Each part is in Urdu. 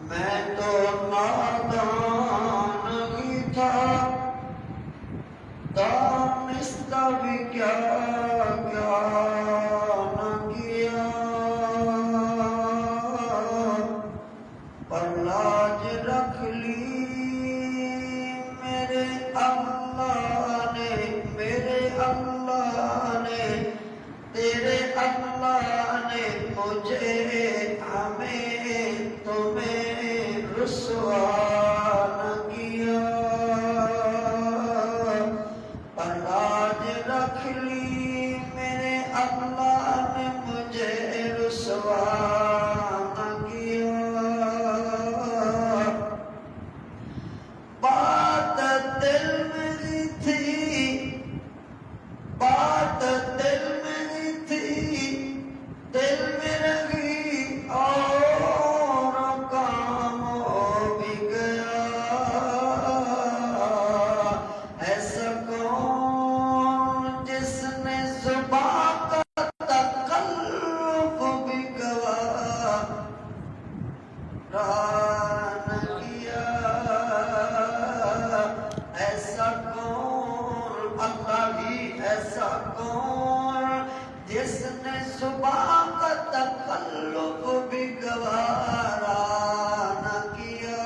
میں تو نادان ہی تھا، دانستہ بھی کیا کیا نہ کیا، پر لاج رکھ لی میرے اللہ نے، میرے اللہ نے، تیرے اللہ نے مجھے ہمیں تمہیں رسوا نہ کیا، پر لاج رکھ لی میرے اللہ نے مجھے رسوا نہ کیا، بات دل میں ہی تھی، بات دل میں ہی تھی، دل میں رہی اور کام ہو بھی گیا، ایسا کون جس نے زبان کا تکلف بھی گوارا نہ کیا، ایسا کون اللہ ہی، ایسا کون جس نے زبان کا تکلف بھی گوارا نہ کیا،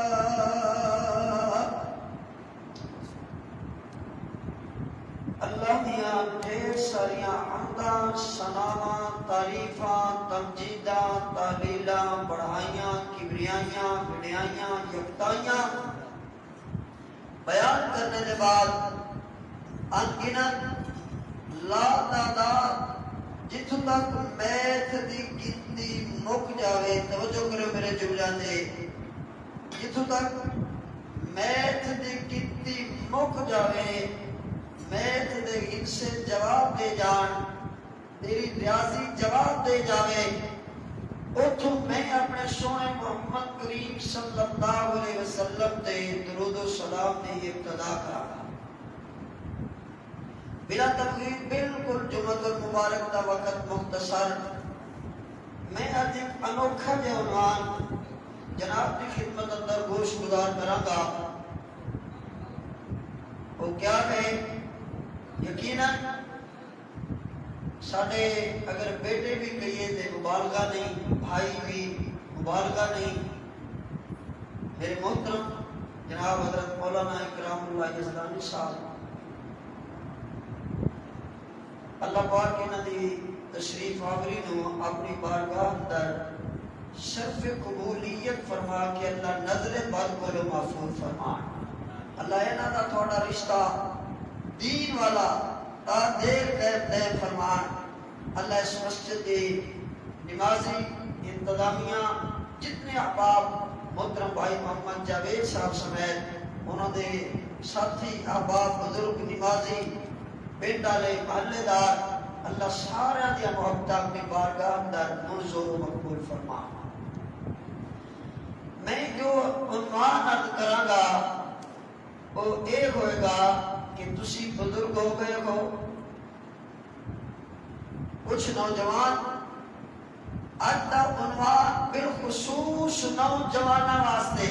اللہ دیاں ڈھیر ساریاں حمداں ثناواں تعریفاں تمجیداں تحلیلاں بڑھائیاں کبریائیاں وڈیائیاں یکتائیاں بیان کرنے کے بعد انگنت لا تعداد جتوں تک میتھ دی گنتی مک جاوے، توجہ کرو میرے جملے دے، جتوں تک میتھ دی گنتی مک جاوے، میتھ دے حصے جواب دے جان، تیری ریاضی جواب دے جاوے، اتھوں میں اپنے سونے محمد کریم صلی اللہ علیہ وسلم تے درود و سلام دی ابتدا کرا، بلا تفریق بالکل جمعۃ المبارک دا وقت مختصر، میں آج ایک انوکھا جے عنوان جناب کی خدمت اندر گوش گزار کراں گا، وہ کیا ہے؟ یقیناً ساڑھے اگر بیٹے بھی کہیے تھے مبالغہ نہیں، بھائی بھی مبالغہ نہیں، میرے محترم جناب حضرت مولانا اکرام اللہ یزدانی صاحب اللہ پاک انہاں دی تشریف آوری نو اپنی بارگاہ اندر شرف قبولیت فرما کے اللہ نظر بد کو محفوظ فرمان، اللہ انہاں دا تھوڑا رشتہ دین والا تا دیر غیر طے فرمان، اللہ اس مسجد کے نمازی انتظامیہ جتنے احباب محترم بھائی محمد جاوید صاحب سمیت انہوں نے ساتھی احباب بزرگ نمازی پنڈ والے محلے دار، اللہ سارے دیا محبت اپنی بارگاہ اندر منظور و مقبول فرما، میں جو عنوان عرض کراں گا وہ یہ ہوئے گا کہ تسی بزرگ ہو گئے ہو، کچھ نوجوان آج دا عنوان بالخصوص نوجوانوں واسطے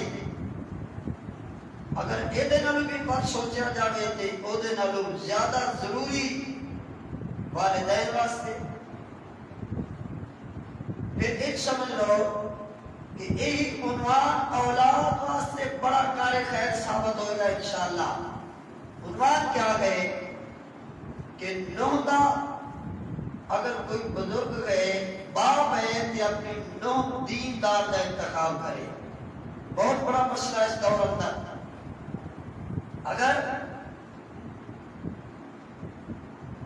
اگر ایدے نالوں بھی بات سوچا جاوے تے او دے نالوں زیادہ ضروری والدین واسطے، پھر ایک سمجھ لو کہ یہی عنوان اولاد واسطے بڑا کار خیر ثابت ہوئے گا انشاءاللہ۔ عنوان کیا گئے کہ نوحدہ اگر کوئی بزرگ گئے باپ ہے کہ اپنی نوح دیندار کا انتخاب کرے، بہت بڑا مسئلہ اس دور اندر، اگر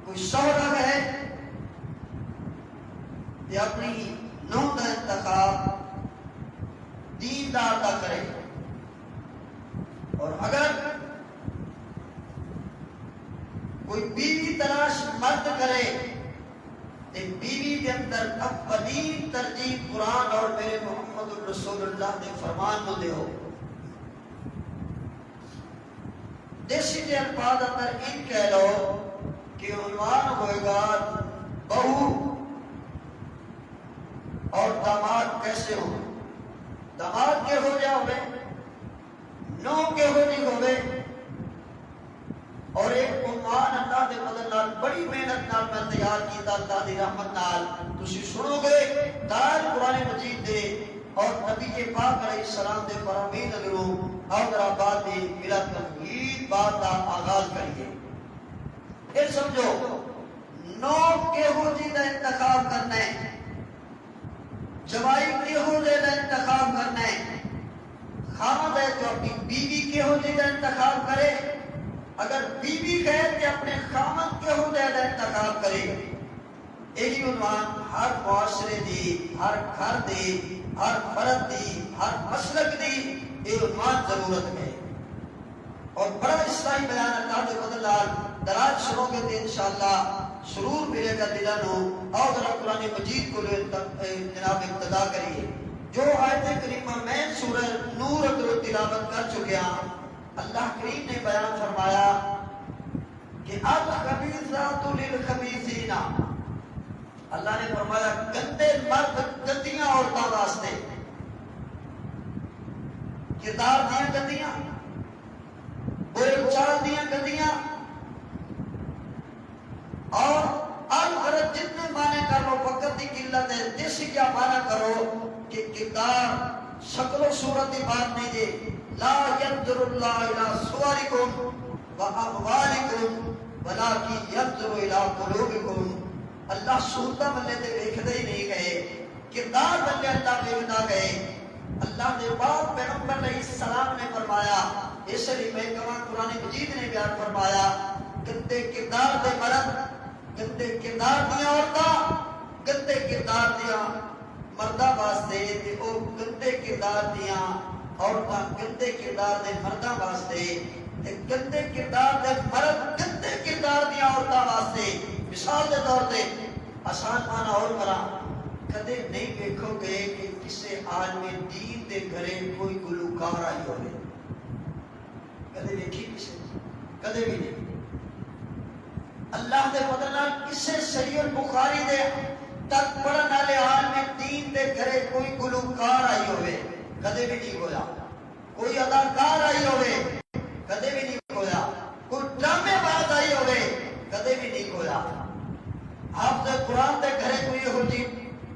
کوئی شوہر ہے کہ اپنی نوح کا انتخاب دیندار کا کرے، اور اگر کوئی بیوی تلاش مرد کرے تو بیوی کے اندر اولین ترجیح قرآن اور میرے محمد الرسول اللہ نے فرمان نو دے ہو، دیسی کے الفاظ اندر ان کہہ لو کہ عنوان ہوئے گا بہو اور داماد کیسے ہو، داماد بات کے ہو جا ہوئے نو کے ہو جی ہوئے اور ایک عنوان اللہ دے مدد نال بڑی محنت نال میں تیار کیتا اللہ دی رحمت نال تسی سنو گے دار قرآن مجید دے اور نبی پاک علیہ السلام دے فرامین اگروں اور آباد دی بلا تمہید بات دا آغاز کریے پھر سمجھو نو کے ہو جی دا انتخاب کرنا ہے جوائی کے ہو جی دا انتخاب کرنا ہے خامد ہے تو اپنی بیوی کے ہو جی دا انتخاب کرے اگر بیوی غیر کے اپنے خامد کے ہو جی دا انتخاب کرے یہی عنوان ہر معاشرے دی ہر گھر دی ہر فرد دی ہر مسلک دی یہ عنوان ضرورت ہے اور بڑا اسلامی بیان اللہ دے فضل نال دراج شروع کے دے انشاءاللہ سرور ملے گا دلانو اور ذرا قرآن مجید کو جناب ابتدا کریے جو آیت کریمہ میں سورہ نور اکرو تلاوت کر چکے ہیں اللہ کریم نے بیان فرمایا کہ الخبیثات للخبیثین اللہ نے فرمایا گندے مرد گندیاں عورتوں واسطے کردار دیاں گندیاں بول چال دیاں گندیاں اور الغرض جتنے معنی کر لو وقت کی قلت ہے جیسے کیا معنی کرو کہ کردار شکل و صورت بات نہیں دے لا ينظر اللہ الى صورکم و اموالکم ولکن ينظر الى قلوبکم اللہ صورتہ بلے دے دیکھتے ہی نہیں گئے کردار بلے اللہ دیکھتا گئے اللہ نے بعد پیغمبر علیہ السلام نے فرمایا اس لیے میں کہاں قرآن مجید نے بیان فرمایا گندے کردار دے مرد گندے کردار دیا عورتاں گندے کردار دیا مردہ واسطے تے او گندے کردار دیا عورتاں گندے کردار دے مردہ واسطے تے گندے کردار دے مرد گندے کردار دیا عورتاں واسطے مثال دے طور تے آسان مانا اور کرا کدے نہیں دیکھو گے کہ کسے عالم دین دے گھرے کوئی گلوکار آئی ہوئے کدے دیکھی کسے کدے بھی نہیں اللہ دے فضل کسے صحیح البخاری دے تک پڑھن والے عالم دین دے گھرے کوئی گلوکار آئی ہوئے کدے بھی نہیں ہویا کوئی اداکار آئی ہوئے کدے بھی نہیں ہویا کوئی ڈرامے باز آئی ہوئے کدے بھی نہیں ہویا آپ دے قرآن دے گھرے کوئی ہو جی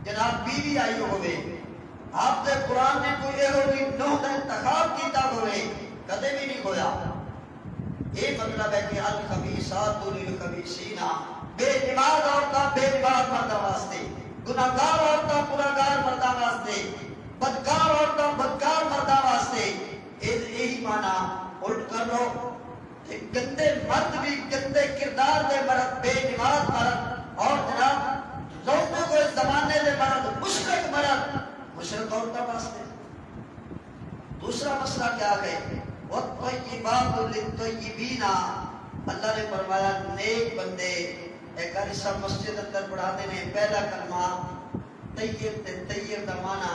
جناب بیوی آئی ہوئے آپ دے قرآن نے کوئی ہو جی نوح دا انتخاب کیتا ہوئے کدے بھی نہیں ہویا یہ مطلب ہے کہ الخبیثات للخبیثین بے نماز عورتاں بے نماز مردہ واسطے گناہگار عورتاں گناہگار مردہ واسطے بدکار عورتاں بدکار مردہ واسطے یہی معنی الٹ کر لو کہ گندے مرد بھی گندے کردار دے مرد بے نماز مرد اور جناب لوگوں کو اس زمانے دے مرد مشرک مرد مشرک عورتاں واسطے دوسرا مسئلہ کیا ہے وَالطَّيِّبَاتُ لِلطَّيِّبِينَ اللہ نے فرمایا نیک بندے ایک عرصہ مسجد اندر پڑھاتے ہیں پہلا کلمہ طیب تے طیب دا معنی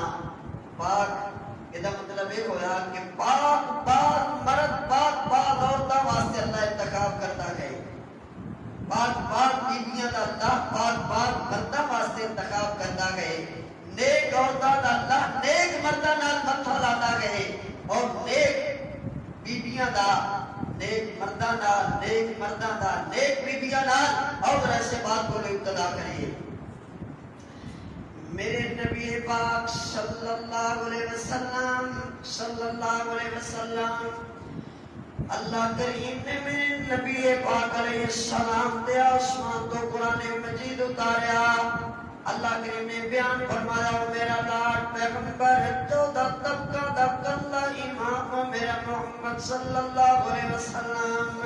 پاک یہ مطلب یہ ہویا کہ پاک پاک مرد پاک پاک عورتوں واسطے اللہ انتخاب کرتا ہے پاک پاک بیویاں دا اللہ پاک پاک مردہ واسطے انتخاب کرتا ہے نیک عورتوں دا اللہ نیک مردہ نال متھا لاتا ہے اور نیک بیبیاں دا نیک مرداں دا نیک مرداں دا نیک بیبیاں نال اور ایسے بات کو ابتدا کریے میرے نبی پاک صلی اللہ علیہ وسلم اللہ کریم نے میرے نبی پاک علیہ السلام دے آسمان تو قرآن مجید اتاریا اللہ کریم نے بیان فرمایا میرا لاڈ پیغمبر جو طبقہ اللہ امام میرا محمد صلی اللہ علیہ وسلم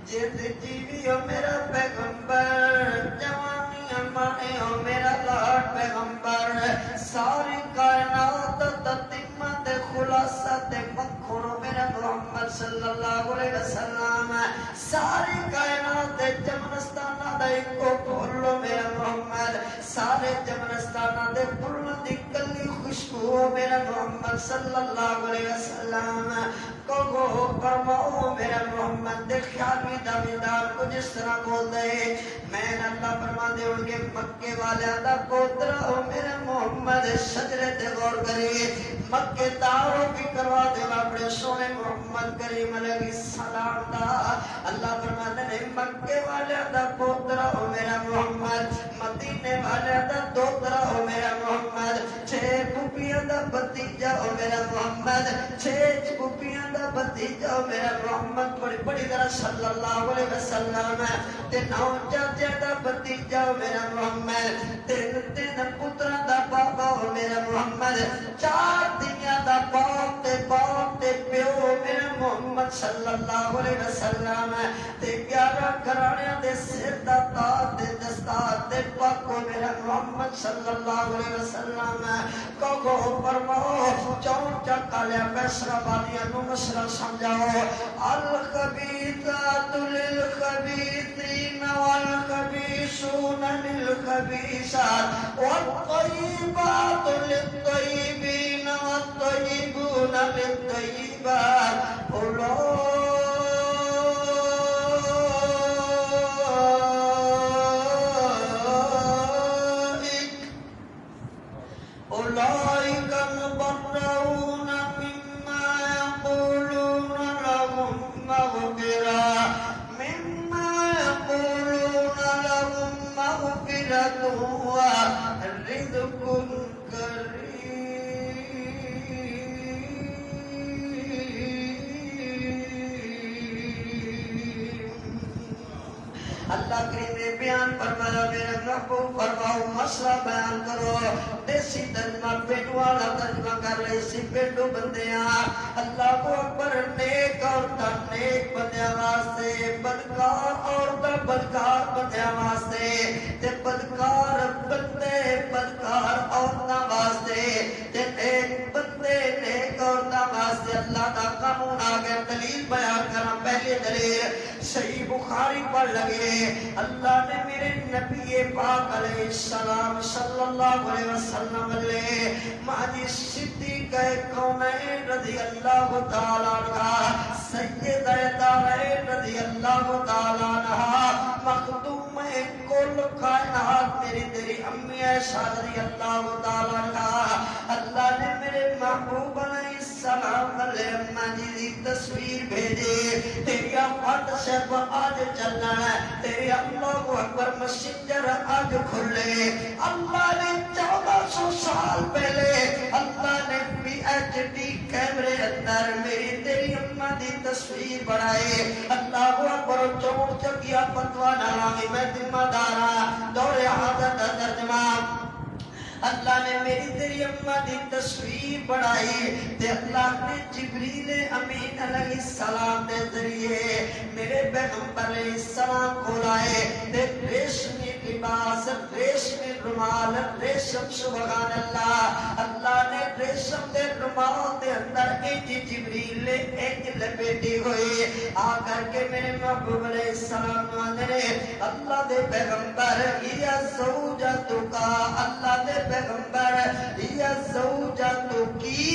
جیت جیوی ہو میرا پیغمبر جوانی امانے ہو میرا لاڈ پیغمبر ساری کائنات تتمت خلاصت مکھن ہو میرا محمد صلی اللہ علیہ وسلم ساری کائنات جمنستانہ دے کو بھولو میرا محمد سارے جمنستانہ دے بھولو دی کلی خوشبو میرا محمد صلی اللہ علیہ وسلم کو فرماؤ میرا محمد دے خیالی دمیدار کو جس طرح بول دے میں اللہ فرما دے ان کے مکے والے دا پوترا ہو میرا محمد شجرے تے غور کرے مکے داروں بھی کروا دے اپنے سونے محمد کریم علیہ السلام دا اللہ فرما دے مکے والے دا پوترا ہو میرا محمد مدینے والے دا دوترا ہو میرا محمد چھ پوپیاں دا بتیجا ہو میرا محمد چھ پوپیاں دا بتیجا ہو میرا محمد بڑی بڑی طرح صلی اللہ علیہ وسلم تے نو چاچے دا بتیجا ہو میرا محمد تین تین پترا دا بابا ہو میرا محمد چار دنیا دا باپ تے پیو میرا محمد صلی اللہ علیہ وسلم تے 11 گھرانے دے سر دا تاج تے دستار تے پاکو میرا محمد صلی اللہ علیہ وسلم کو فرماؤ چون چکالیا بیسرا بالیاں نو مسئلہ سمجھاؤ الخبیثات للخبیثین والخبیثون للخبیثات والطیبات للطیبین والطیبون للطیبات أولئك مبرؤون مما يقولون لهم مغفرة ورزق اللہ کریم نے بیان فرمایا میرے محبوب فرماؤ مسئلہ بیان کرو دیسی ترجمہ پیٹو والا ترجمہ کر رہی سی پیٹو بندیاں اللہ کو اکبر نیک عورتاں نیک بندیاں واسطے بدکار عورتاں بدکار بندیاں واسطے تے بدکار بندے بدکار عورتاں واسطے تے نیک بندے نیک عورتاں واسطے اللہ دا قانون آ گیا دلیل بیان کرنا پہلی دلیل صحیح بخاری پر لگے اللہ نے میرے نبی پاک علیہ السلام صلی اللہ علیہ وسلم لے ماجی صدیق کونین رضی اللہ تعالیٰ عنہ سید دارین رضی اللہ تعالیٰ عنہ مخدوم کل کائنات میری تیری امی عائشہ رضی اللہ تعالیٰ عنہ اللہ نے میرے محبوب علیہ السلام علیہ ماجی تصویر بھیجے تیری آفات سے آج چلنا ہے تیری اللہ کو اکبر مسجد آج کھلے اللہ نے 1400 سال پہلے اللہ نے پی ایچ ڈی کیمرے اندر میری تیری اماں دی تصویر بڑھائے اللہ کو اکبر چوڑ چکیا فتوہ نامی میں ذمہ دارا دور حاضر ترجمہ اللہ نے میری تیری اماں دی تصویر بڑھائی تے اللہ نے جبریل امین علیہ السلام دے ذریعے میرے پیغمبر علیہ السلام کو لائے تے ریشمی لباس ریشمی رومال ریشم سبحان اللہ اللہ نے ریشم دے رومال دے اندر ایک جبریل ایک لپیٹی ہوئی آ کر کے میرے محبوب علیہ السلام نے اللہ دے پیغمبر یا زوجتو کا اللہ دے پیغمبر یا زوجتو کی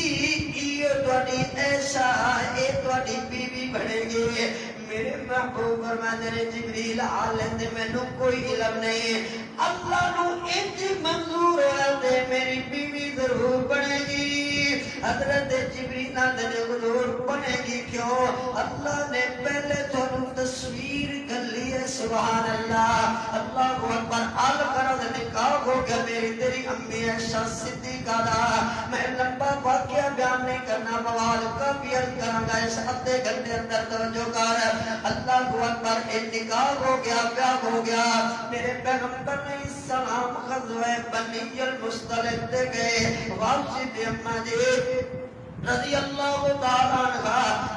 یہ توڑی ایشا اے توڑی بیوی بڑھے گی میرے محبوب فرمانے جبریل عالم دے میں نو کوئی علم نہیں اللہ نو انج منظور ہے دے میری بیوی ضرور بڑھے گی حضرت جبریل نے حضور بنے گی کیوں اللہ نے پہلے تو تصویر کر لی ہے سبحان اللہ اللہ کو اکبر آل کرد نکاح ہو گیا میری تیری امی عائشہ صدیقہ دا میں لمبا واقعہ بیان نہیں کرنا مواد کا بیان کرنا گا اس ہفتے گھنٹے اندر توجہ کر اللہ کو اکبر ایک نکاح ہو گیا بیان ہو گیا میرے پیغمبر نے السلام غزوہ بنی المصطلق دے گئے واپسی دے اماں جی رضی اللہ تعالیٰ عنہ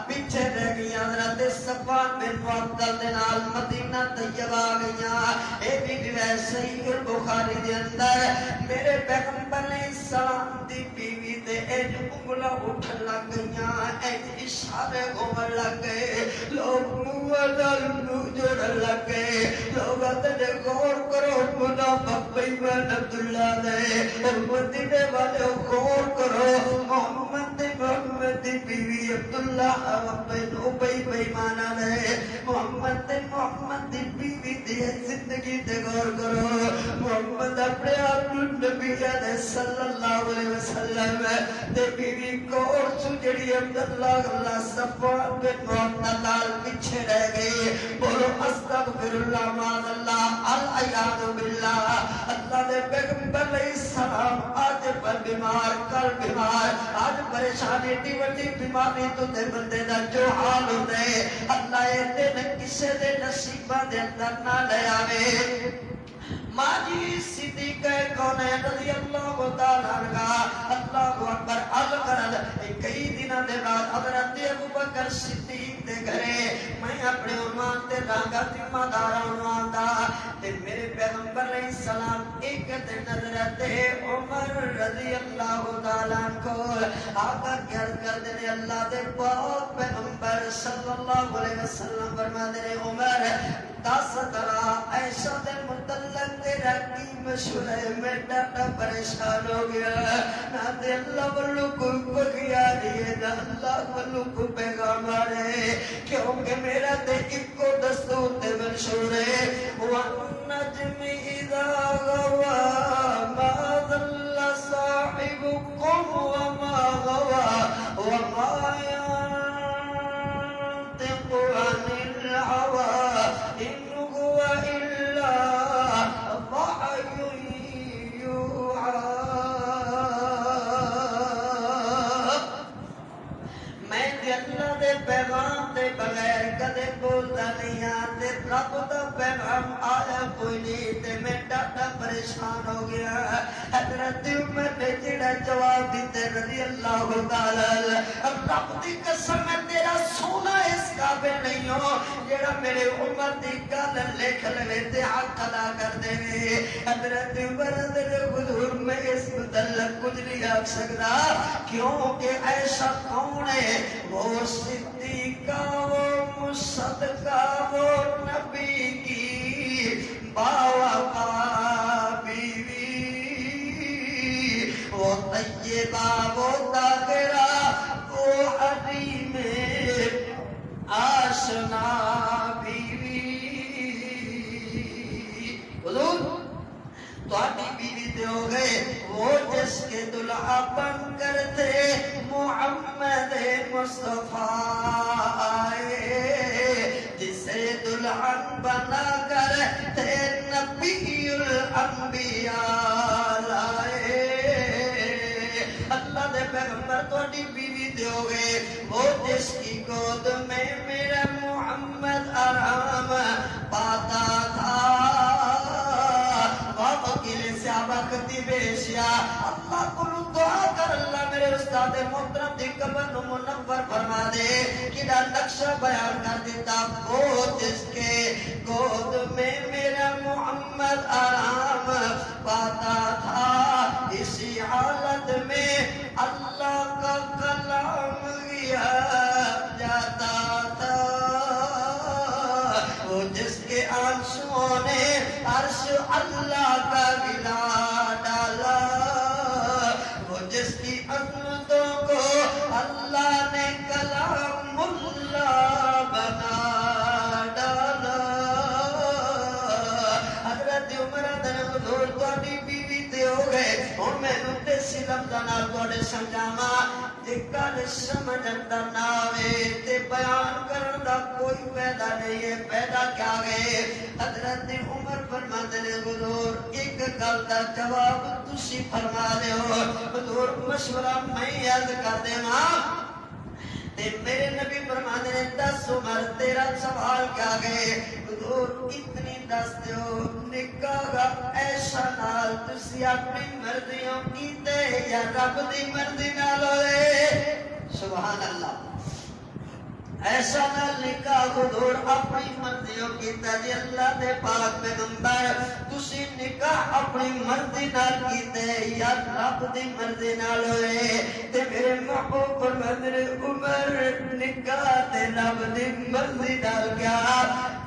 پیچھے رہ گئی حضرت صفوان بن معطل دے نال مدینہ طیبہ گئیاں اے بھی روایت صحیح البخاری دے اندر میرے پیغمبر علیہ السلام دی بیوی تے ایک انگلا اٹھن لگ گئیاں ایک اشارے گھومن لگ گئے لوگ موالال جوڑن لگ گئے لوگ اتنے غور کرو منافق بیمان عبداللہ دے مدینے والے غور کرو محمد دی بیوی عبداللہ بن ابی بےمانہ نے محمد دی بیوی دی زندگی تے غور کرو محمد اپنے آپ نبی صلی اللہ علیہ وسلم تے بیوی کور سجڑی عبداللہ اللہ صفوان بن معطل پیچھے رہ گئی بولو استغفر اللہ معاذ اللہ العیاذ باللہ اللہ دے پیغمبر علیہ السلام آج پر بیمار کل بیمار آج پریشانی دی وڈی بیماری تو دے بندے دا جو حال ہوندے اللہ اے دن کسے دے نصیباں دے اندر نہ لے آوے ماجی صدیقہ کونین رضی اللہ تعالیٰ عنہ اللہ اکبر القرد کئی دنوں دے بعد حضرت ابو بکر صدیق دے گھرے میں اپنے عنوان تے رانگا ذمہ دار عنوان دا تے میرے پیغمبر علیہ السلام ایک دن حضرت عمر رضی اللہ تعالیٰ عنہ آقا کر دینے اللہ دے پاک پیغمبر صلی اللہ علیہ وسلم فرما دینے عمر دس طرح ایسا دے متعلق تیرا کی مشہور ہے میں ڈاٹا پریشان ہو گیا نہ دے اللہ والو کوئی بگیا نہیں نہ اللہ والو کوئی پیغام آرے کیونکہ میرا دے ایک کو دستور دے مشہور ہے وَالنَّجْمِ إِذَا غَوَى مَا ضَلَّ صَاحِبُكُمْ وَمَا غَوَى وَمَا يَنطِقُ عَنِ الْهَوَى إِنْ هُوَ إِلَّا وَحْيٌ يُوحَى میں تے اللہ دے پیغام دے بغیر کدے بولدا نہیں آتے رب دا پیغام آیا کوئی نہیں تے میں ڈاٹا پریشان ہو گیا حضرت عمر نے جڑا جواب دیتے رضی اللہ تعالی رب دی قسم ہے تیرا سونا اس قابل نہیں ہو جڑا میرے عمر دی گل لکھ لے تے حق ادا کر دے حضرت عمر دے حضور میں اس متعلق کچھ نہیں آکھ سکتا کیونکہ ایسا کون ہے وہ صدیقہ وہ مصدقہ وہ نبی کی باوقا بیوی وہ طیبہ وہ طاہرہ وہ حریم آشنا بیوی حضور تو آنی بیوی دے ہو گئے وہ جس کے دلہا بن کر تھے محمد مصطفیٰ آئے جسے دلہن بنا کر تھے نبی الانبیاء لائے اللہ دے پیغمبر تو آنی بیوی دے ہو گئے وہ جس کی گود میں میرا محمد آرام پاتا تھا وکیل صحابہ کتیب اشیاء اللہ کو دعا کر اللہ میرے استاد محترم دی قبر نو منور فرما دے کیڑا نقشہ بیان کر دیتا وہ جس کے گود میں میرا محمد آرام پاتا تھا اسی حالت میں اللہ کا کلام گیا جاتا تھا وہ جس کے آنسوؤں نے عرش اللہ کا گلا ڈالا وہ جس کی عظمتوں کو اللہ نے کلام اللہ بنا ڈالا حضرت عمر دن حضور تواڈی بیوی تے ہو گئے ہن مینوں تے سلم دا نال تواڈے سمجھاواں جے گل سمجھ اندر نہ آوے تے بیان کرن دا کوئی فائدہ نہیں ہے پیدا کیا گئے حضرت عمر فرماتے نے حضور ایک گل دا جواب تسی فرما دے ہو حضور مشورہ میں عرض کر دے ماں تے میرے نبی فرماتے نے 10 عمر تیرا سوال کیا گئے حضور اتنی دس دیو نکاح ایسا نال تسی اپنی مرضیوں کیتے یا رب دی مرضی نال ہوئے سبحان اللہ ایسا نال نکاح حضور اپنی مرضیوں کیتا جی اللہ دے پاک پیغمبر تسی نکاح اپنی مرضی نال کیتے یا رب دی مرضی نال ہوئے تے میرے محبوب فرماتے نے عمر نکاح تے رب دی مرضی نال کیا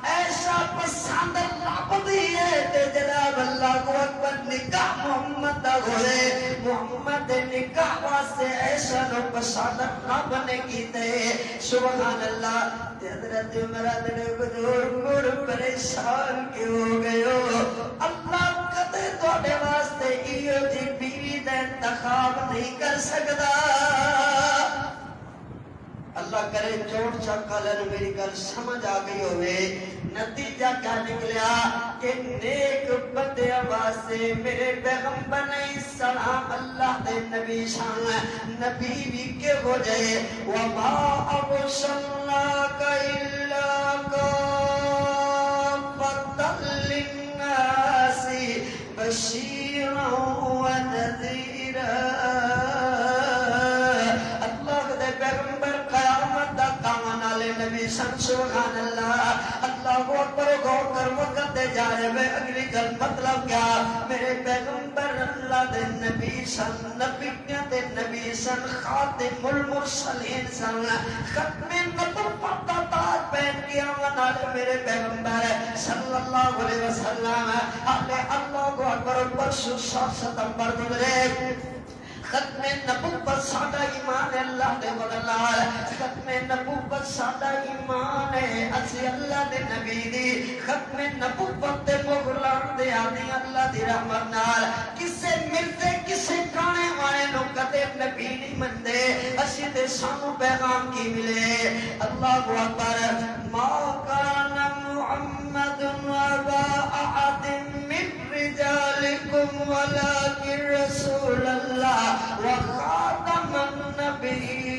اے عائشہ پسند لبدی ہے تے جناب اللہ اکبر نکاح محمد دا ہوئے محمد نکاح واسطے عائشہ نو پسند رب نے کیتے سبحان اللہ تے حضرت عمر دے بزرگ پریشان کیوں ہو گئے ہو اللہ کدے تواڈے واسطے ایو جی بیوی دا انتخاب نہیں کر سکدا اللہ کرے چوٹ چکا لن میری گل سمجھ آ گئی ہوئے نتیجہ کیا نکلیا کہ نیک بندے واسطے میرے پیغمبر السلام اللہ دے نبی شان نبی بھی کے ہو جائے وما ارسلناک الا کافۃ للناس بشیرا ونذیرا نبی سبحان اللہ اللہ اکبر غور کر وقت دے جا رہے میں اگلی گل مطلب کیا میرے پیغمبر اللہ دے نبی سن نبیوں دے نبی سن خاتم المرسلین سن ختم نبوت دا تاج پہن کے آمد والے میرے پیغمبر صلی اللہ علیہ وسلم اللہ اکبر پرسوں 7 ستمبر گزرے ختم نبوت ساڈا ایمان ہے اللہ دے بدلال ختم نبوت ساڈا ایمان ہے اسی اللہ دے نبی دی ختم نبوت تے مغران دے آدھی اللہ دی رحمت نال کسے ملتے کسے کانے والے نو کدے نبی نہیں مندے اسی تے سانو پیغام کی ملے اللہ اکبر ما کان محمد ابا احد من رجالکم ولکن رسول اللہ وخاتم النبیین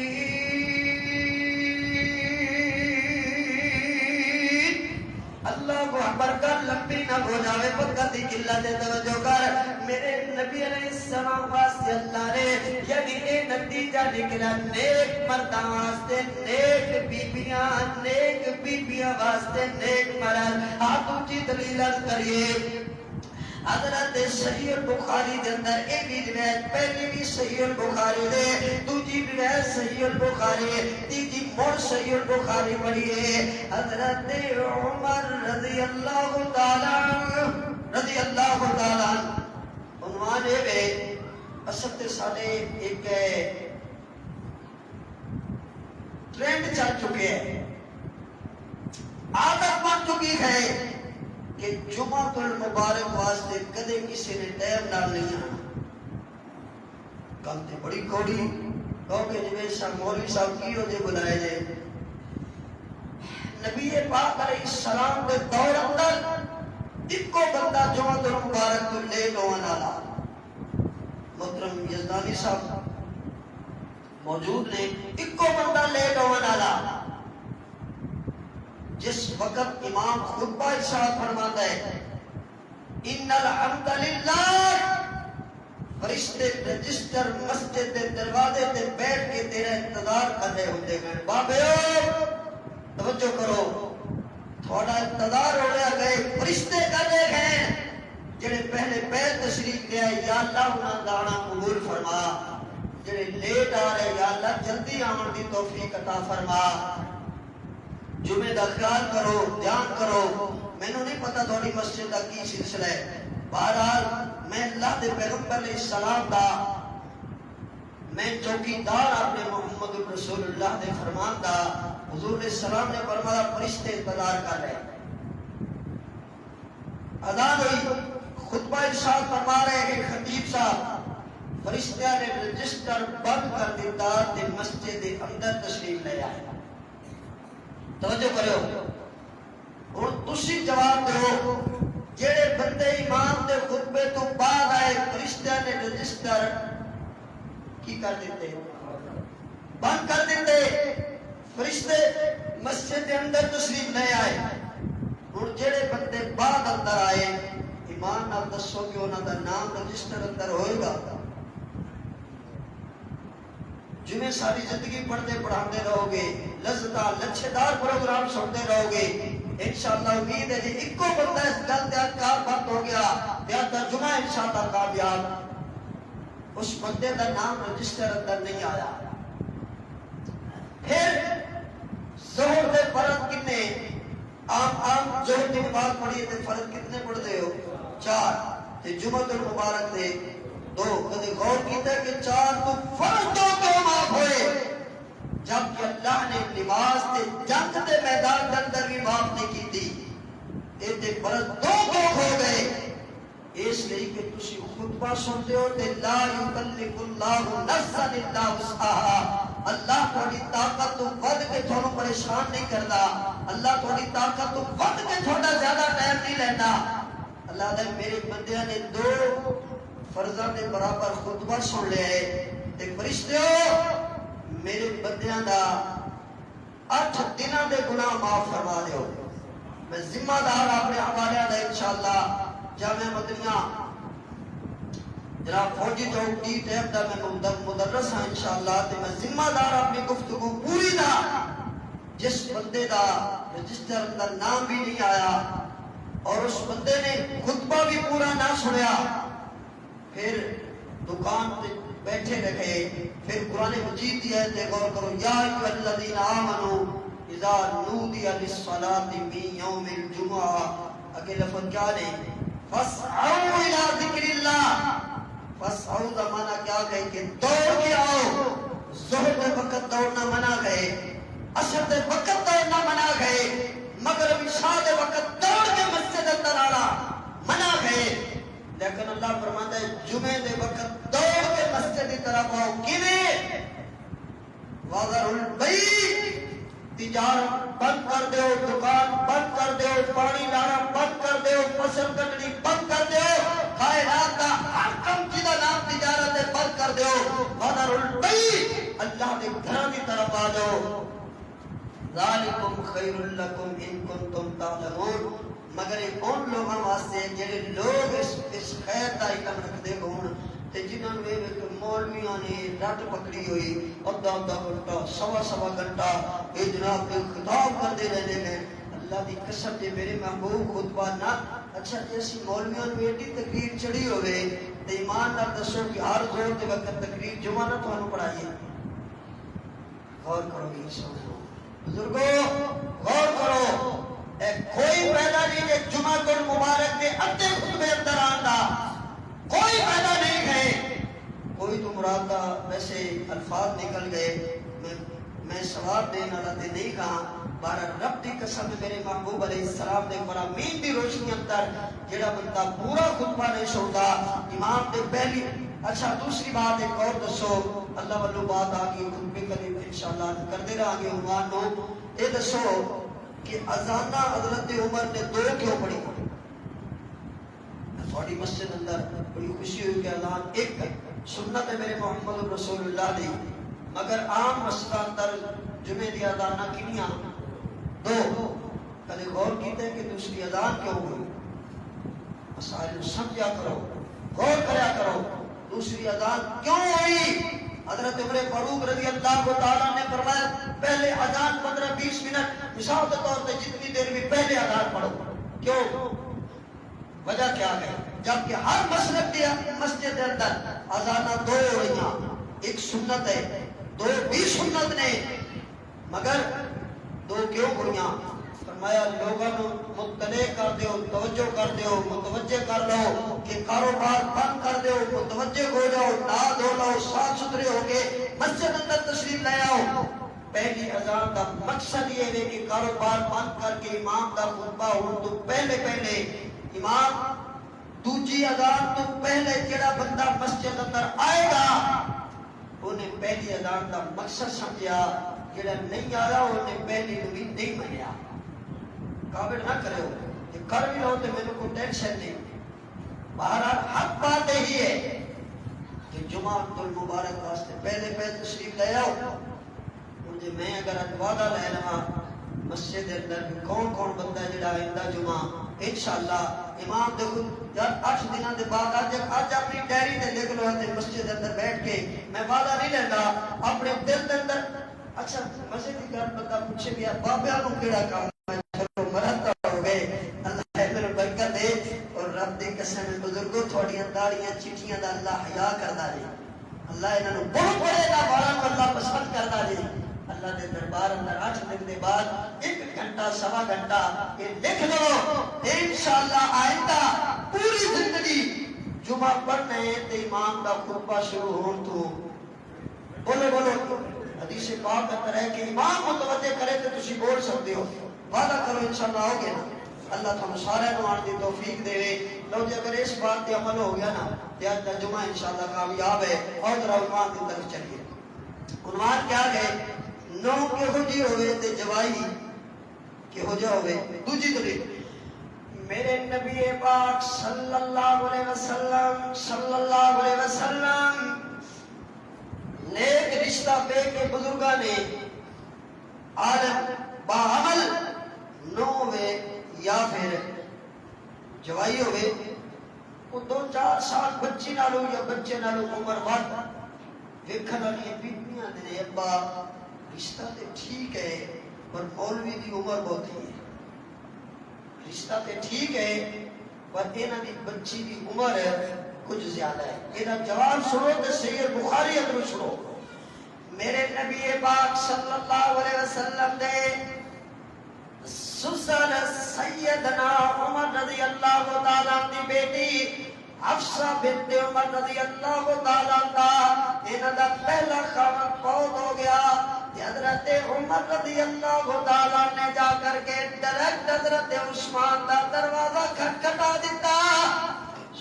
اللہ کو اکبر کر لمبی نہ ہو جاوے وقت کی قلت توجہ کر میرے نبی علیہ السلام واسطے اللہ نے یعنی اے نتیجہ نکلا نیک مرداں واسطے نیک بیبیاں واسطے نیک مرد ہاتھوں کی دلیل کریے حضرت صحیح البخاری دے اندر ایک روایت پہلی بھی صحیح البخاری دے دوسری روایت صحیح البخاری تیسری مڑ صحیح البخاری پڑھی ہے حضرت عمر رضی اللہ تعالی عنوان ہے اصل تے سارے ایک ٹرینڈ چل چکے ہیں عادت بن چکی ہے کہ جمعۃ المبارک واسطے کدے کسی نے ٹائم نال نہیں آنا کل تے بڑی کوڑی کہو کہ جویں شاہ مولوی صاحب کی ہو جے بلائے جے نبی پاک علیہ السلام دے دور اندر اکو بندہ جمعۃ المبارک تو لیٹ ہون والا محترم یزدانی صاحب موجود نے اکو بندہ لیٹ ہون والا جس وقت امام خطبہ ارشاد فرماتا ہے ان الحمد للہ فرشتے رجسٹر مسجد کے دروازے تے بیٹھ کے تیرا انتظار کر رہے ہوتے ہیں بابیو توجہ کرو تھوڑا انتظار ہو رہا گئے فرشتے کر رہے ہیں جڑے پہلے پہل تشریف لے آئے یا اللہ انہاں دانا قبول فرما جڑے لیٹ آ رہے یا اللہ جلدی آمن دی توفیق عطا فرما جمعے دا خیال کرو دھیان کرو مینوں نہیں پتا تھوڑی مسجد دا کی سلسلہ ہے بہرحال میں اللہ دے پیغمبر علیہ السلام دا میں چوکیدار اپنے محمد رسول اللہ دے فرمان دا حضور علیہ السلام نے فرمایا فرشتے انتظار کر رہے اذان ہوئی خطبہ ارشاد فرما رہے ہیں خطیب صاحب فرشتیاں نے رجسٹر بند کر دیتا تے مسجد دے اندر تشریف لے آئے توجہ کرو ہن تسی جواب دو جڑے بندے امام دے خطبے تو بعد آئے فرشتیاں نے رجسٹر کی کر دیتے بند کر دیتے فرشتے مسجد کے اندر تشریف نہیں آئے ہن جڑے بندے بعد اندر آئے ایمان نال دسو کہ انہاں دا نام رجسٹر اندر ہوئے گا جنہیں ساری زندگی پڑھتے پڑھاتے رہو گے لذتہ لچھدار پروگرام سنتے رہو گے انشاءاللہ امید ہے جی ایکو بندہ اس گل دیا کار بند ہو گیا یا ترجمہ انشاءاللہ کامیاب اس بندے کا نام رجسٹر اندر نہیں آیا پھر ظہر دے فرض کنے عام ظہر پڑھیے تے فرض کتنے پڑھتے ہو؟ 4. تے جمعۃ المبارک دے 2. کدے غور کیتا ہے کہ 4 تو فرض 2 کیوں معاف ہوئے جبکہ اللہ نے نماز تے جنگ دے میدان کے اندر بھی معاف نہیں کیتی؟ تے فرض 2 کیوں ہو گئے؟ اس لیے کہ تسی خطبہ سنتے ہو تے لا یکلف اللہ نفسا الا وسعها. اللہ تھوڑی طاقت تو ود کے تھانوں پریشان نہیں کرتا. اللہ تھوڑی طاقت تو ود کے تھوڑا زیادہ ٹائم نہیں لینا. اللہ نے میرے بندیاں نے 2 فرضاں دے برابر خطبہ سن لیا ہے تے فرشتو میرے بندیاں دا 8 دنوں دے گناہ معاف فرما دیو. میں ذمہ دار اپنے حوالے دا انشاءاللہ جامعہ مدنیہ جناب فوجی چوک ٹی ٹیپ دا میں مدرس ہاں انشاءاللہ تے میں ذمہ دار اپنی گفتگو پوری دا جس بندے دا رجسٹر اندر نام بھی نہیں آیا اور اس بندے نے خطبہ بھی پورا نہ سنیا پھر دکان پہ بیٹھے رہے پھر قرآن مجید دی آیت غور کرو یا ایھا الذین آمنوا اذا نودی للصلاۃ من یوم الجمعہ. اگے لفظ کیا نے؟ فاسعوا الی ذکر اللہ. فاسعوا کا معنی کیا گئے کہ دوڑ کے آؤ. ظہر کے وقت دوڑنا منع گئے, عصر کے وقت دوڑنا منع گئے, مغرب عشاء کے وقت دوڑ کے مسجد اندر آنا منع گئے. لیکن اللہ فرماتا ہے جمعے کے وقت دوڑ کے مسجد کی طرف آؤ. کیویں؟ وَذَرُوا الْبَيْعَ, تجارت بند کر دیو, دکان بند کر دیو, پانی لانا بند کر دیو, فصل کٹنی بند کر دیو, کائنات کا ہر کم جدا نام تجارت ہے بند کر دیو. وَذَرُوا الْبَيْعَ, اللہ کے گھر کی طرف آ جاؤ. ذَلِكُمْ خَيْرٌ لَكُمْ إِن كُنتُمْ تَعْلَمُونَ. مگر ایک ان لوگوں واسطے جڑے لوگ اس خیر کا علم رکھتے ہون تے جنہاں نے مولویاں نے رٹ پکڑی ہوئی ادھا گھنٹہ سوا گھنٹہ یہ جناب نے خطاب کرتے رہنے میں. اللہ دی قسم جے میرے محبوب خطبہ نہ اچھا جیسی مولویاں نے ایڈی تقریر چڑھی ہوئے تے ایمان نال دسو کہ ہر زور دے وقت تقریر جمعہ نہ تھانوں پڑھائیے. غور کرو گے سمجھو بزرگو, غور کرو. کوئی پیدا نہیں کہ جمعہ کو مبارک کے ادھے خطبے اندر آندا, کوئی پیدا نہیں ہے. کوئی تو مراد دا ویسے الفاظ نکل گئے, میں ثواب دینے والا تے نہیں کہا. بارہ رب دی قسم میرے محبوب علیہ السلام نے فرامین دی روشنی اندر جڑا بندہ پورا خطبہ نہیں سنتا امام دے پہلی. اچھا دوسری بات ایک اور دسو, اللہ والو بات آگئی خطبے کریم انشاءاللہ کرتے رہا گے. عنوان نو اے دسو کہ اذانہ حضرت عمر نے 2 کیوں پڑھی؟ تھوڑی مسجد اندر بڑی خوشی ہوئی کہ اذان 1 سنت ہے میرے محمد رسول اللہ دی, مگر عام مسجد اندر جمعے دی اذانہ کنیاں 2. کدے غور کیتے ہیں کہ دوسری اذان کیوں ہوئی؟ مسائل سمجھا کرو, غور کریا کرو. دوسری اذان کیوں ہوئی؟ حضرت عمر فاروق رضی اللہ تعالیٰ نے فرمایا پہلے اذان 15-20 منٹ مثال کے طور پہ جتنی دیر بھی پہلے اذان پڑھو. کیوں؟ وجہ کیا ہے؟ جبکہ ہر مسجد کے اندر اذانہ 2 ہو رہی ہیں, ایک سنت ہے 2 بھی سنت نے, مگر 2 کیوں ہوئی ہیں؟ فرمایا لوگوں کو مطلع کر دیو, توجہ کر دیو, متوجہ کر لو کہ کاروبار بند کر دیو, متوجہ ہو جاؤ, نہا دھو لو, صاف ستھرے ہو کے مسجد اندر تشریف لے آؤ. پہلی اذان کا مقصد یہ ہے کہ کاروبار بند کر کے امام کا خطبہ ہو تو پہلے امام دوسری اذان تو پہلے جڑا بندہ مسجد اندر آئے گا انہیں پہلی اذان کا مقصد سمجھا, جڑا نہیں آیا انہیں پہلی بھی نہیں منیا. کابل نہ کرے ہو کہ کر بھی لو تو میرے کو ٹینشن نہیں. بہرحال حق بات یہی ہے کہ جمعہ المبارک واسطے پہلے تشریف لے آؤ. مجھے میں اگر وعدہ لے لوا مسجد اندر کون بندہ جڑا آئندہ جمعہ انشاءاللہ امام دیکھو 8 دنوں کے بعد آج اپنی ڈائری تے لکھ لو تے مسجد اندر بیٹھ کے میں وعدہ نہیں لینا اپنے دل کے اندر. اچھا مسجد کی گل بندہ پوچھے گیا بابیاں نو کیڑا کام ہے, چلو مرد ہو گئے, اللہ میرے برکت دے. اور رب دی قسم بزرگوں تھوڑیاں داڑیاں چٹیاں دا اللہ حیا کردا جی, اللہ انہاں نو بہت بڑے دا باراں اللہ پسند کردا جی. اللہ دے دے دربار اندر 8 دن دے بعد 1 گھنٹہ سوا گھنٹہ یہ لکھ لو، انشاءاللہ آئندہ پوری زندگی جمعہ پڑھنے تے امام دا خطبہ شروع ہون تو بولو بولو حدیث پاک اندر ہے کہ امام متوجہ کرے تو تسی بول سکتے ہو، وعدہ کرو انشاءاللہ ہوگے نا، اللہ تم سارے نوان دی توفیق دے۔ لو جی اگر اس بات تے عمل ہو گیا نا تے آج دا جمعہ انشاءاللہ کامیاب ہے۔ اور ذرا عنوان دی طرف چلیے، عنوان کیا ہے؟ نو کے ہو جی ہوئے تے جوائی کے ہو جا ہوئے دوجی دلیل۔ میرے نبی پاک صلی اللہ علیہ وسلم نیک رشتہ بے کے بزرگاں نے عالم باعمل نو ہوئے یا پھر جوائی ہوئے وہ 2-4 سال بچی نالو یا بچے نالو عمر وقت ویکھن والی بیبیاں نے ابا رشتہ تے ٹھیک ہے پر مولوی دی عمر بہت ہی ہے، رشتہ تے ٹھیک ہے پر انہاں دی بچی دی عمر کچھ زیادہ ہے۔ انہاں جواب سنو تے صحیح بخاری اندر سنو۔ میرے نبی پاک صلی اللہ علیہ وسلم دے سسر سیدنا عمر رضی اللہ تعالیٰ دی بیٹی حفصہ بنت عمر رضی اللہ تعالیٰ کا انہاں دا پہلا خاوند فوت ہو گیا۔ حضرت عمر رضی اللہ تعالیٰ نے جا کر کے ڈائریکٹ حضرت عثمان دا دروازہ کھٹکھٹا دیتا۔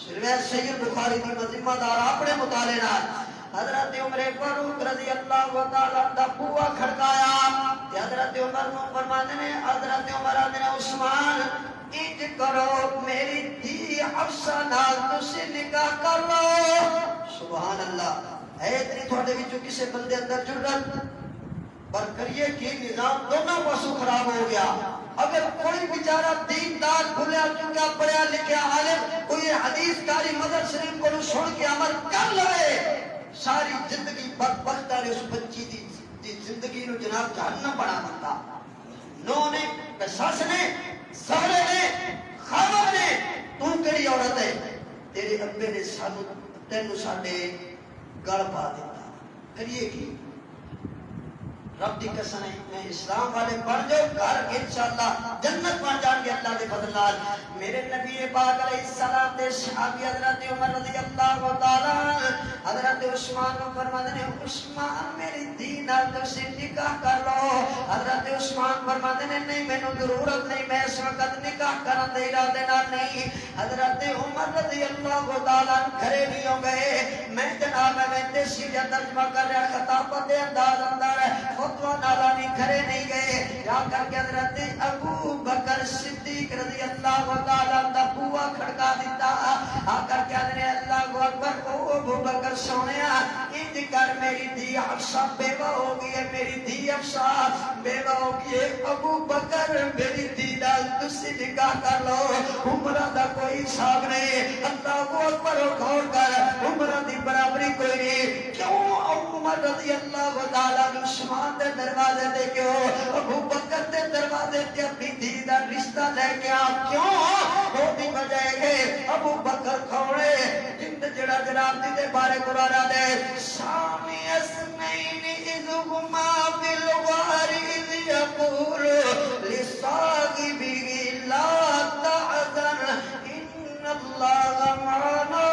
روایت صحیح بخاری دی ذمہ دار اپنے مطالعے نال حضرت عمر فاروق رضی اللہ تعالیٰ دا بوا کھڑکایا تے حضرت عمر نو فرماندے نے حضرت عمر نے عثمان انج کرو میری دھی حفصہ نال تسی نکاح کر لو۔ سبحان اللہ، ہے اتنی تھوڑے وچوں کسے بندے اندر جرت پر کریے کہ نظام دونوں پاسوں خراب ہو گیا۔ اگر کوئی بیچارہ دیندار بھولیا چکا پڑھیا لکھیا عالم کوئی حدیث کاری مدر شریف کو سن کے عمل کر لے ساری زندگی بدبخت ہے اس بچی دی زندگی نو جناب جہنم بنا دیتا۔ نو نے سس نے سہرے نے خاوند نے تو کیڑی عورت ہے تیرے ابے نے سانو تینوں ساڈے گل پا دیتا، کریے کی؟ رب دی قسم ہے میں اسلام والے بن جاؤ گھر انشاءاللہ جنت بن جان گے اللہ دے فضل نال۔ میرے نبی پاک علیہ السلام دے صحابی حضرت عمر رضی اللہ تعالی حضرت عثمان کو فرماتے ہیں عثمان میری دھی نال تسی نکاح کر لو۔ حضرت عثمان فرماتے ہیں نہیں مینوں ضرورت نہیں، میں اس وقت نکاح کرن دے ارادے نال نہیں۔ حضرت عمر رضی اللہ تعالی گھرے نہیں ہو گئے، میں جناب میں دیسی جا ترجمہ کر رہا خطابت دے انداز اندر فتوہ نالا نہیں گھرے نہیں گئے جا کر کے حضرت ابو بکر صدیق رضی اللہ تعالیٰ دا بوا کھڑکا دیتا آ کر کے حضرت اللہ کو اکبر او ابو بکر سونیا انج کر میری دھی حفصہ بیوہ ہو گئی ہے، میری دھی حفصہ بیوہ ہو گئی ہے، ابو بکر میری دھی نال تسی نکاح کر لو۔ عمرہ دا کوئی حساب نہیں، اللہ کو اکبر غور کر عمرہ دی برابری کوئی نہیں۔ کیوں عمر رضی اللہ تعالیٰ عثمان دے دروازے دے کیوں ابو بکر دے دروازے تے اپنی دھی دا رشتہ لے کے آپ کیوں؟ وہ دی وجہ ہے ابو بکر کھوڑے جند جڑا جناب دی دے بارے قرآن دے سامی اسنین اذ ہما بالغار اذ یقول لصاحبہ لا تحزن ان اللہ معنا۔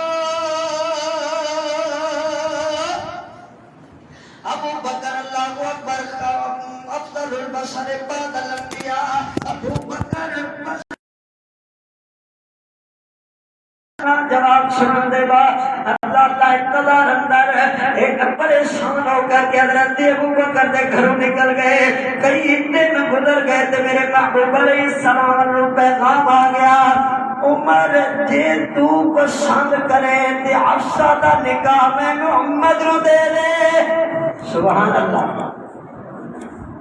ابو بکر اللہ اکبر افضل البشر بعد الانبیاء ابو بکر جواب سنن دے با اللہ کا انتظار اندر ایک پریشان ہو کر کے حضرت ابو بکر دے گھروں نکل گئے، کئی دن گزر گئے تے میرے محبوب علیہ السلام کو پیغام آ گیا عمر جے تو پسند کرے تے حفصہ دا نکاح میں محمد نو دے دے۔ سبحان اللہ،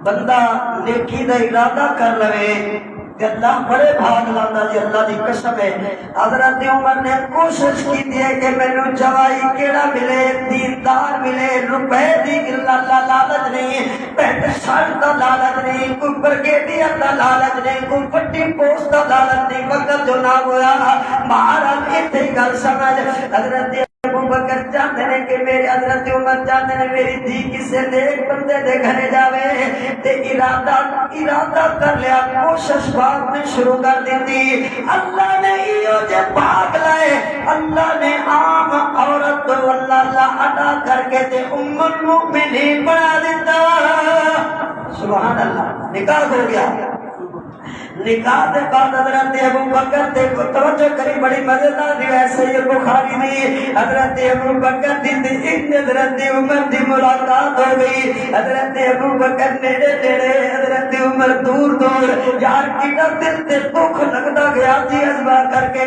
بندہ نیکی دا ارادہ کر لے کہ اللہ بڑے بھاگ لانا جی اللہ دی قسم ہے۔ حضرت عمر نے کوشش کی دی ہے کہ مینوں جوائی کیڑا ملے، دیندار ملے، روپے دی لالچ نہیں، پینٹ شرٹ دا لالچ نہیں، کوئی برگیڈیئر دا لالچ نہیں، کوئی پٹی پوسٹ دا لالچ نہیں، وقت جو نہ ہویا مہاراج اتنے گل سمجھ حضرت ابو بکر چاہتے ہیں کہ میرے حضرت عمر حکومت چاہتے ہیں میری دھی کسے نیک بندے دے گھرے جاوے تے ارادہ کر لیا کوشش بات نے شروع کر دیتی اللہ نے ایو جے بھاگ لائے اللہ نے عام عورت تو اللہ ادا کر کے تے ام المؤمنین بنا دیتا سبحان اللہ نکاح ہو گیا نکاح کے بعد حضرت ابو بکر تے کو توجہ کری بڑی مزیدار روایت صحیح بخاری میں حضرت ابو بکر دی حضرت عمر دی ملاقات ہو گئی حضرت ابو بکر نیڑے نیڑے حضرت عمر دور دور یار کیڑا دل تے دکھ لگدا گیا جی ازبا کر کے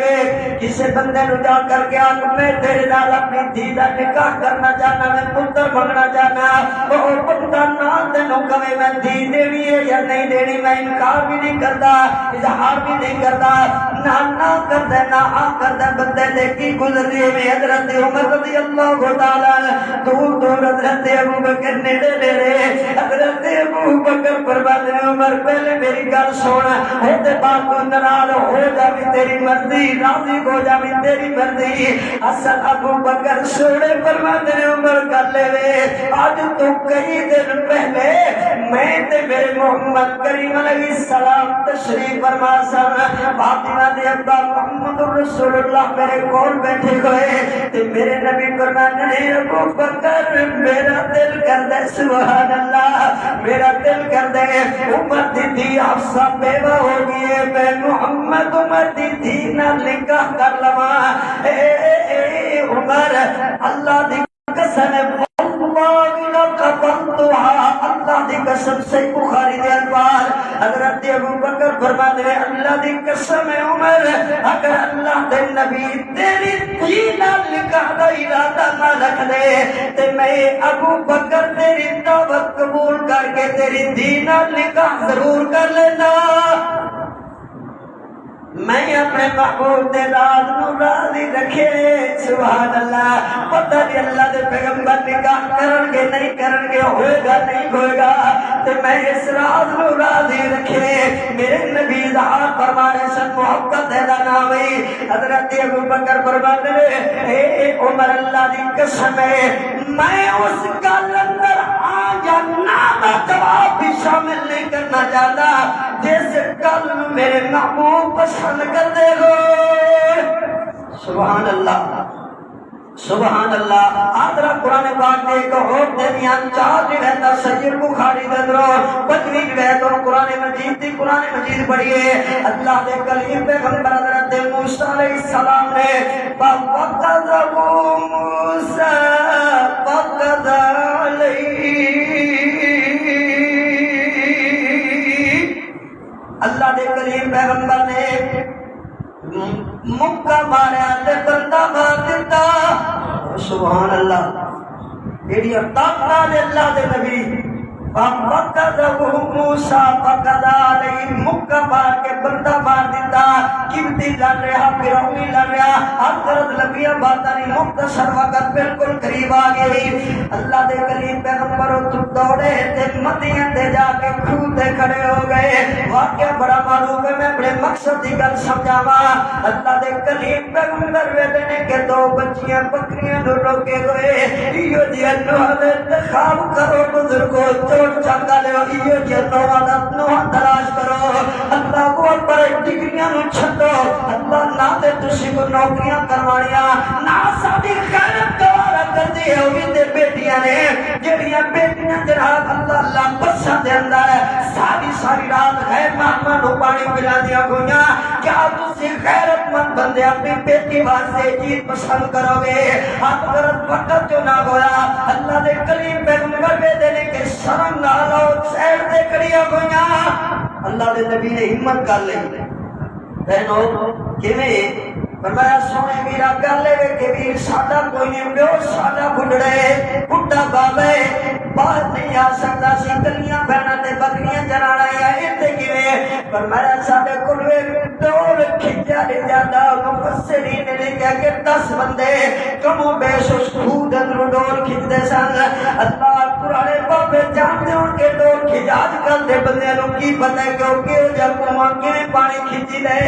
کسے بندے نو جا کر کے آ میں تیرے نال اپنی دھی دا نکاح کرنا چاہنا میں پتر منگنا چاہنا او بندہ نہ تینوں کہے میں دھی دینی ہے یا نہیں دینی میں انکار بھی نہیں کرتا اظہار بھی نہیں کرتا نہ کرتا نہ کرتا بندے نے کی گزری میں حضرت عمر رضی اللہ تعالی دور دور حضرت ابو بکر نیڑے نیڑے حضرت ابو بکر فرماتے ہیں عمر پہلے میری گل سن ہوتے بعد کو ناراض ہو جاوی تیری مرضی راضی ہو جاوی تیری مرضی اصل ابو بکر سوڑے فرماتے ہیں عمر کر لے آج تو کئی دن پہلے میں تے میرے محمد کریم علیہ السلام تشریف فرما سن فاطمہ دے ابا محمد رسول اللہ میرے کول بیٹھے ہوئے تے میرے نبی فرماتے ہیں ابو بکر میرا دل کر دے سبحان اللہ میرا دل کر دے عمر دی تھی حفصہ بیوہ ہو گئی ہے میں محمد عمر دی تھی نہ نکاح کر لواں اے عمر اللہ دی قسم اللہ دی قسم سے بخاری دے الفاظ حضرت ابو بکر فرماتے ہیں اللہ دی قسم ہے عمر اگر اللہ دے نبی تیری دھی نال نکاح دا ارادہ نہ رکھ دے تے میں ابو بکر تیری دعوت قبول کر کے تیری دھی نال نکاح ضرور کر لینا میں اپنے محبوب دے راز نو راضی رکھے سبحان اللہ پتہ نہیں اللہ دے پیغمبر نکاح کرن گے نہیں کرن گے ہوئے گا نہیں ہوئے گا تے میں اس راز نو راضی رکھے میرے نبی اظہار فرمانے سے محبت دا نام ہے حضرت ابو بکر فرماتے اے عمر اللہ دی قسم ہے میں اس گل اندر آ یا نہ دا جواب بھی شامل نہیں کرنا چاہتا جس گل میرے محبوب پسند کر دے گو سبحان اللہ سبحان اللہ آدھرا قرآن پاک نے ایک اور دنیان چار رہتا صحیح بخاری دندروں پچھویں رہتا قرآن مجید دی قرآن مجید پڑھئے اللہ دے کلیم پیغمبر حضرت موسیٰ علیہ السلام نے فَقَذَبُ مُوسَى فَقَذَ عَلَيْهِ اللہ دے کلیم پیغمبر نے مکہ ماریا تے بندہ مار دیتا سبحان اللہ ایڈی طاقت اللہ دے نبی فَقَذَبُ مُوسَى فَقَذَ عَلَيْهِ مکہ مار کے بندہ مار دیتا قبطی لڑ رہا فرعونی لڑ رہا حضرت لبیہ باتانی مختصر وقت بالکل قریب آ گئی اللہ دے کریم پیغمبر تو دوڑے تے مدین دے جا کے کھو تے کھڑے ہو گئے واقعہ بڑا معلوم ہے میں بڑے مقصد دی گل سمجھاواں اللہ دے کریم پیغمبر ویلے نے کہ دو بچیاں بکریاں نو روکے ہوئے ایو جی انہاں دے انتخاب کرو بزرگو چوٹ چنگا لے ایو جی انہاں تلاش کرو اللہ کو پر ڈگریاں نو چھڈو اللہ نہ تے تسی کو نوکریاں کروانیاں نہ ساڈی غیرت گوارا کردی ہے اوی تے بیٹیاں نے جڑیاں بیٹیاں جناب اللہ اللہ بساں دے اندر ساری ساری رات غیر مہمان نو پانی پلاندیاں گویاں کیا تسی غیرت مند بندے اپنی بیٹی واسطے چیز پسند کرو گے حضرت وقت جو نہ گویا اللہ دے کریم پیغمبر دے دینے کے شرم نہ لو سیر دے کڑیاں گویاں اللہ دے نبی نے ہمت کر لی بہنو کیویں فرمایا سونے میرا کر لے کہ ویر ساڈا کوئی نہیں بیو ساڈا بڈڑے بڈھا بابے باہر نہیں آ سکتا سی کلیاں بہنا تے بکریاں چرانا یا ایتھے کیویں فرمایا ساڈے کول ڈول کھچا نہیں جاتا مفسرین نے لکھا کہ 10 بندے کم و بیش اس خود اندر ڈول کھچتے سن اللہ قرآن بابے جانتے ان کے ڈول کھچ اج کل دے بندیاں نوں کی پتہ ہے کہ او کیو جا کنواں کیویں پانی کھچی دے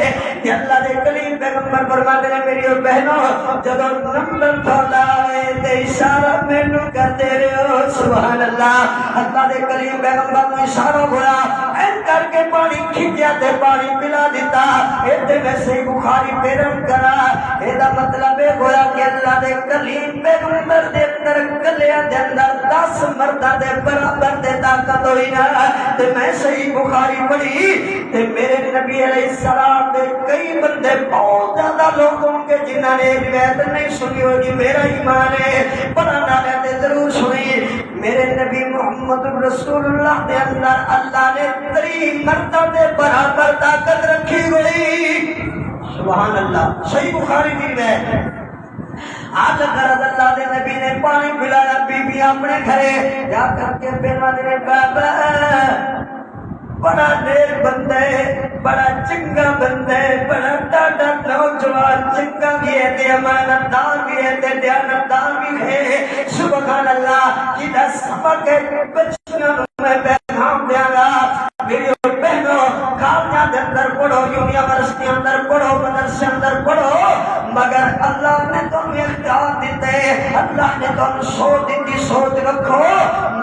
کہ اللہ دے کلیم پیغمبر فرماتے ہیں میری بہنوں جدوں نمبر تھوڑا ہے تے اشارہ مینوں کردے رہو سبحان اللہ اللہ دے کلیم پیغمبر نوں اشارہ ہویا این کر کے پانی کھچیا تے پانی پلا دیتا اے تے ویسے بخاری پیرن کرا اے دا مطلب اے ہویا کہ اللہ دے کلیم پیغمبر دے اندر کلیاں دے اندر 10 مرداں دے برابر دے طاقت ہوئی نا تے میں صحیح بخاری پڑھی تے میرے نبی علیہ السلام دے کئی بندے بہت زیادہ لوگ ہوں گے جنہاں نے روایت نہیں سنی ہوگی میرا ایمان ہے پڑھنا رہتے ضرور سنی میرے نبی محمد رسول اللہ دے اندر اللہ نے 3 مرداں دے برابر طاقت رکھی ہوئی سبحان اللہ صحیح بخاری کی روایت آج حضرت اللہ دے نبی نے پانی پلایا بی بی اپنے گھرے جا کر کے فرماتے نے بابا بڑا نیک بندہ ہے بڑا چنگا بندہ ہے بڑا ڈاڈا نوجوان چنگا بھی ہے تے امانت دار بھی ہے تے دیانتدار بھی ہے سبحان اللہ جدا سبق ہے بچوں میں پیغام دیا گا میری بہنوں کالجاں دے اندر پڑھو یونیورسٹی اندر پڑھو مدرسے اندر پڑھو مگر اللہ نے تمہیں اختیار دیتے اللہ نے تمہیں سوچ دیتی سوچ رکھو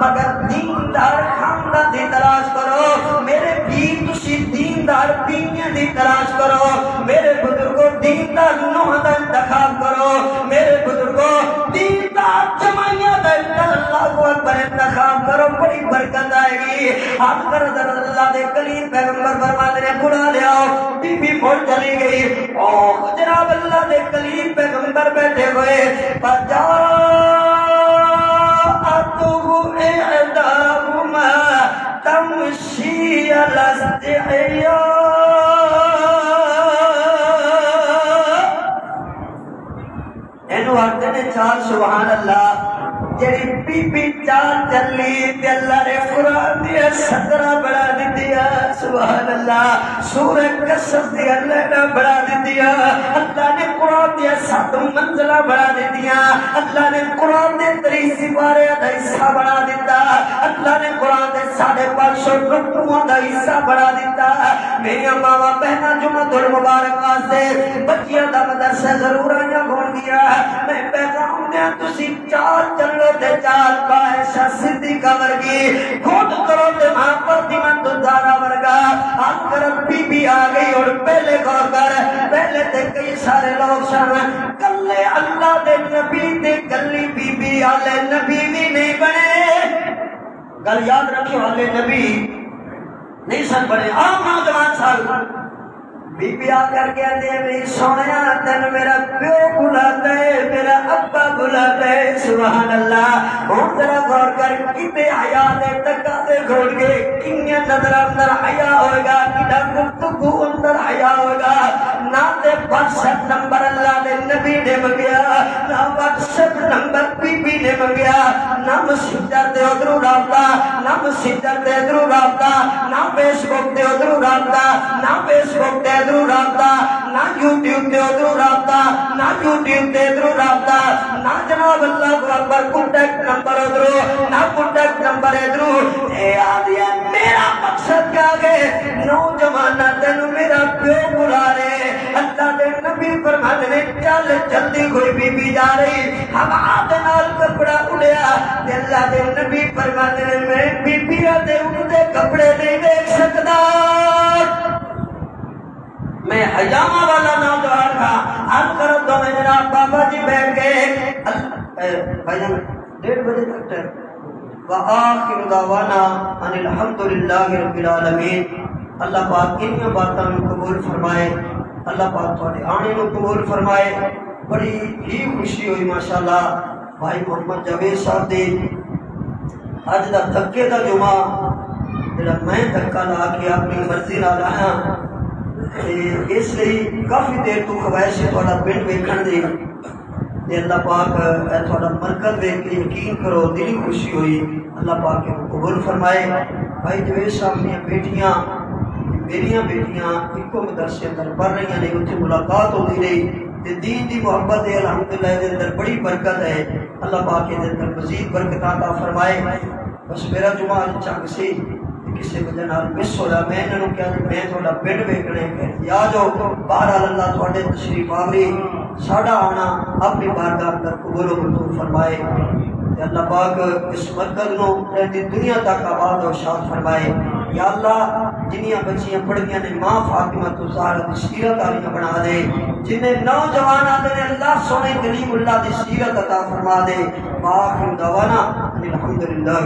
مگر دیندار خاندان دی تلاش کرو میرے پیر تسی دیندار بیویاں دی تلاش کرو میرے بزرگوں دیندار نوح دا انتخاب کرو میرے بزرگوں دیندار جمائیاں دا اللہ کو اکبر انتخاب کرو بڑی برکت آئے گی آپ کر اللہ دے کلیم پیغمبر فرماتے نے بلا لے آؤ بی بی مڑ چلی گئی او جناب اللہ دے کلیم پیغمبر بیٹھے ہوئے پر جا اتو اعداهما تمشي على استحياء اینو آتے نے چال سبحان اللہ جڑی بی بی چال چلی تے اللہ نے قرآن دیا 17 بڑھا دیا سبحان اللہ سورہ قصص دی اللہ نے بڑھا دیا اللہ نے قرآن دیا 7 منزلہ بڑھا دیا اللہ نے قرآن دے 3 سپارے دا حصہ بڑھا دیتا اللہ نے قرآن دے 550 رکوعاں دا حصہ بڑھا دیتا میری ماما بہنا جمعہ المبارک واسطے بچیاں دا مدرسہ ضرور آیا ہون گیا میں پیغام دیا تسی چال چلو تے چال باہشہ صدیقہ ورگی خود کرو تے ماں پر دیمن دزارہ ورگا آپ کرت بی بی آگئی اور پہلے غور کر پہلے تے کئی سارے لوگ شامل کلے اللہ دے نبی تے کلی بی بی آلے نبی بھی نہیں بنے گل یاد رکھو آلے نبی نہیں سن بنے آپ نوجوان سال بی بی آ کر کے آتے ہیں میری سونیا تین میرا پیو بلاتا ہے میرا ابا بلاتا ہے سبحان اللہ ہوں ذرا غور کر کتے حیا دے تکا دے گھوڑ کے کنیا نظر اندر حیا ہوئے گا کتا گفتگو اندر حیا ہوئے گا نہ تے WhatsApp نمبر اللہ دے نبی نے منگیا نہ WhatsApp نمبر بی بی نے منگیا نہ مسجد دے ادھرو رابطہ نہ مسجد دے ادھرو رابطہ نہ فیس بک دے ادھرو رابطہ نہ فیس بک دے ادھرو رابطہ نہ یوٹیوب دے ادھرو رابطہ نہ یوٹیوب دے ادھرو رابطہ نہ جناب اللہ کو اکبر کنٹیکٹ نمبر ادھرو نہ کنٹیکٹ نمبر ادھرو اے آدیا میرا مقصد کیا گئے نوجوانہ تینو میرا پیو بلا رہے اللہ دے نبی فرماتے نے چل جلدی کوئی بی بی جا رہی ہم آدھے نال کپڑا اڑیا اللہ دے نبی فرماتے نے میں بی بی دے اڑتے کپڑے نہیں دیکھ سکتا میں حجامہ والا نوجوان تھا اب کرو تو میں جناب بابا جی بیٹھ گئے بھائی جان 1:30 بجے تک ٹائم وآخر دعوانا ان الحمدللہ رب العالمین اللہ پاک انہی باتوں کو قبول فرمائے اللہ پاک تھوڑے آنے کو قبول فرمائے بڑی ہی خوشی ہوئی ماشاءاللہ بھائی محمد جاوید صاحب دے اج دا دھکے دا جمعہ جڑا میں دھکا لا کے اپنی مرضی نال آیا اس لیے کافی دیر تو خواہش ہے تھوڑا پنڈ ویکھن دی تے اللہ پاک تھوڑا مرکز ویکھ کے یقین کرو دلی خوشی ہوئی اللہ پاک کو قبول فرمائے بھائی جاوید صاحب نے بیٹیاں میریاں بیٹیاں ایک مدرسے اندر پڑھ رہی ہیں اتنے ملاقات ہوتی رہی تے دین دی محبت ہے الحمدللہ دے اندر بڑی برکت ہے اللہ پاک دے اندر مزید برکت عطا فرمائے بس میرا جمعہ چنگ سی کسی وجہ نال مس ہویا میں انہوں کیا میں تھوڑا پنڈ ویکھنے کہ یا جو بہرحال اللہ تھوڑے تشریف آوری ساڈا آنا اپنی بارگاہ اندر قبول و منظور فرمائے تے اللہ پاک اس مرکز نو رہتی دنیا تک آباد و شاد فرمائے یا اللہ جنیاں بچیاں پڑھیاں نے ماں فاطمہ تو زہرا دی سیرت والیاں بنا دے جنہیں نوجوان آتے نے اللہ سونے کلیم اللہ دی سیرت عطا فرما دے وآخر دعوانا الحمدللہ